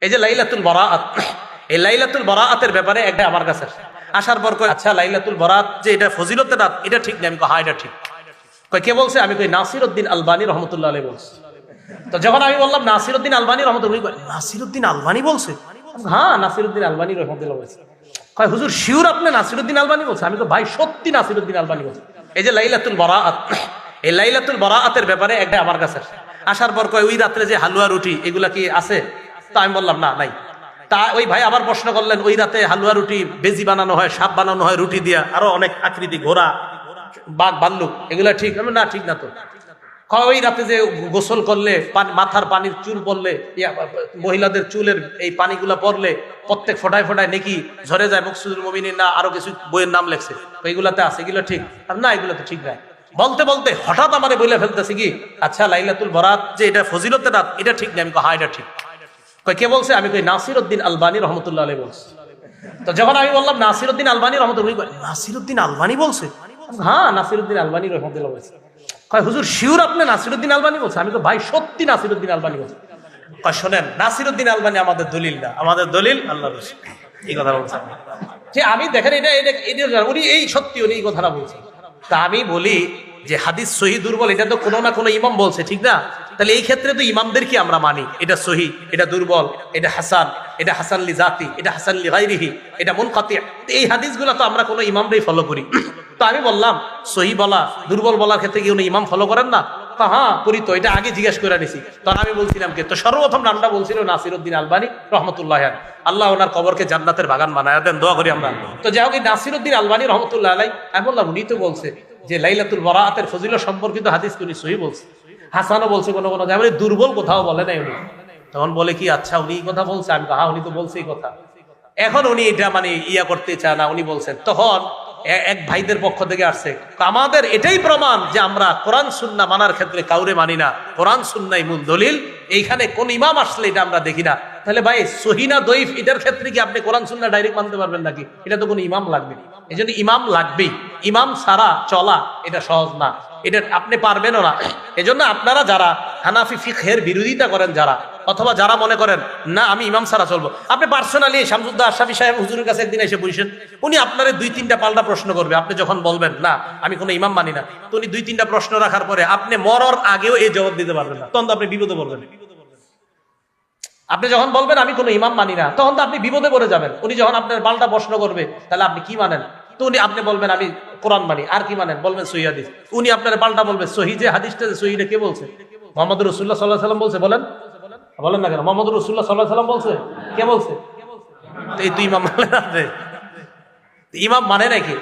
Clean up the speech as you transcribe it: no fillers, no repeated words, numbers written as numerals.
এই যে লাইলাতুল বারাআত, এই লাইলাতুল বারাআতের ব্যাপারে একটা আমার কাছে আসার পর কই আচ্ছা লাইলাতুল বারাআত যে এটা ফজিলতের রাত এটা ঠিক না? আমি কই হ্যাঁ এটা ঠিক। কই কে বলছে? আমি কই নাসিরউদ্দিন আলবানী রহমাতুল্লাহ আলাইহি বলছে। তো যখন আমি বললাম নাসিরউদ্দিন আলবানী রহমাতুল্লাহ, নাসিরউদ্দিন আলবানী বলছে? হ্যাঁ নাসিরউদ্দিন আলবানী রহমাতুল্লাহ বলছে। কয় হুজুর শিওর আপনি নাসিরউদ্দিন আলবানী বলছে? আমি কই ভাই সত্যি নাসিরউদ্দিন আলবানী বলছে। এই যে লাইলাতুল বারাআত, এই লাইলাতুল বারাআতের ব্যাপারে একটা আমার কাছে আসার পর কয় ওই রাত্রে যে হালুয়া রুটি এগুলা কি আছে? তা আমি বললাম না নাই। তা ওই ভাই আবার প্রশ্ন করলেন ওই রাতে হালুয়া রুটি বেজি বানানো হয়, সাপ বানানো হয় রুটি দিয়া, আরো অনেক আকৃতি ঘোড়া বাঘ ভাল্লুক, এগুলা ঠিক? আমি না ঠিক না তো। ওই রাতে যে গোসল করলে মাথার পানির চুল পড়লে, মহিলাদের চুলের এই পানিগুলা পড়লে প্রত্যেক ফোটায় ফোটায় নেকি ঝরে যায়, মকসুদুল মুমিনিন না আরো কিছু বইয়ের নাম লেখছে, এইগুলাতে আছে, এগুলো ঠিক? না এগুলো তো ঠিক নাই। বলতে বলতে হঠাৎ আমারে বলে ফেলতেছে কি আচ্ছা লাইলাতুল বারাত যে এটা ফজিলতের রাত এটা ঠিক না? আমি কই হ্যাঁ এটা ঠিক। কই কে বলছে? আমি কই নাসিরউদ্দিন আলবানী রহমাতুল্লাহ আলাইহি বলছে। তো যখন আমি বললাম নাসিরউদ্দিন আলবানী রহমাতুল্লাহ, নাসিরউদ্দিন আলবানী বলছে? হ্যাঁ নাসিরউদ্দিন আলবানী রহমাতুল্লাহ বলছে। কয় হুজুর শিওর আপনি নাসিরউদ্দিন আলবানী বলছে? আমি কই ভাই সত্যি নাসিরউদ্দিন আলবানী বলছে। কয় শোনেন নাসিরউদ্দিন আলবানী আমাদের দলিল না, আমাদের দলিল আল্লাহর রাসূল। এই কথা বলছেন যে আমি দেখেন এটা উনি এই সত্যি উনি এই কথাটা বলছেন। তা আমি বলি যে হাদিস সহি দুর্বল এটা তো কোনো না কোনো ইমাম বলছে, ঠিক না? তাহলে এই ক্ষেত্রে তো ইমামদের কি আমরা মানি এটা সহি, এটা দুর্বল, এটা হাসান, এটা হাসান লি জাতি, এটা হাসান লি গায়রিহি, এটা মুনকাতি। এই হাদিসগুলো তো আমরা কোনো ইমামরাই ফলো করি। তো আমি বললাম সহি বলা দুর্বল বলার ক্ষেত্রে কি উনি ইমাম ফলো করেন না? হ্যাঁ করি তো, এটা আগে জিজ্ঞেস করে নিছি। তখন আমি বলছিলাম কি, তো সর্বপ্রথম নামটা বলছিল নাসিরউদ্দিন আলবানী রহমতুল্লাহ, আল্লাহ ওনার কবরকে জান্নাতের বাগান বানায় দেন, দোয়া করি আমরা। তো যাই হোক নাসিরউদ্দিন আলবানী রহমতুল্লাহ আলাই, আমি বললাম উনি তো বলছে যে লাইলাতুল বারাআতের ফজিলত সম্পর্কিত হাদিস উনি সহি বলছে, হাসানও বলছে কোনো কোনো জায়গায়, দুর্বল কোথাও বলে নাই উনি। তখন বলে কি আচ্ছা উনি কথা বলছে? আমি হ্যাঁ উনি তো বলছে এই কথা। এখন উনি এটা মানে ইয়া করতে চায় না, উনি বলছেন। তখন এক ভাইদের পক্ষ থেকে আসছে, আমাদের এটাই প্রমাণ যে আমরা কোরআন সুন্নাহ মানার ক্ষেত্রে কাউরে মানি না, কোরআন সুন্নাহই মূল দলিল, এইখানে কোন ইমাম আসলে এটা আমরা দেখি না। তাহলে ভাই সহিহ না দঈফ এটার ক্ষেত্রে কি আপনি কোরআন সুন্নাহ ডাইরেক্ট মানতে পারবেন নাকি? এটা তো কোনো ইমাম লাগবে, এই জন্য ইমাম লাগবেই। ইমাম ছাড়া চলা এটা সহজ না, এটা আপনি পারবেনও না। এজন্য আপনারা যারা হানাফি ফিকহের বিরোধিতা করেন যারা, অথবা যারা মনে করেন না আমি ইমাম ছাড়া চলবো, আপনি পার্সোনালি শামসুদ্দৌলা আশরাফী সাহেব হুজুরের কাছে একদিন এসে বসেন, উনি আপনার 2-3টা পাল্টা প্রশ্ন করবে। আপনি যখন বলবেন না আমি কোনো ইমাম মানি না, তো উনি 2-3টা প্রশ্ন রাখার পরে আপনি মরার আগেও এই জবাব দিতে পারবেন না, তখন তো আপনি বিপদে পড়বেন। আপনি যখন বলবেন আমি কোনো ইমাম মানি না, তখন তো আপনি বিপদে পড়ে যাবেন। উনি যখন আপনার পাল্টা প্রশ্ন করবে তাহলে আপনি কি মানেন, তো উনি আপনি বলবেন আমি কোরআন মানি, আর কি মানেন বলবেন সহিহ হাদিস। উনি আপনার পাল্টা বলবে সহিহ যে হাদিসটা, সহিহটা কে বলছে? মুহাম্মদ রাসূলুল্লাহ সাল্লাল্লাহু আলাইহি ওয়াসাল্লাম বলছে। বলেন না কেন? মুহাম্মদ রাসূলুল্লাহ সাল্লাল্লাহু আলাইহি ওয়াসাল্লাম বলছে, কে বলছে? তো এই তুই ইমাম মানে না, ইমাম মানে নাকি?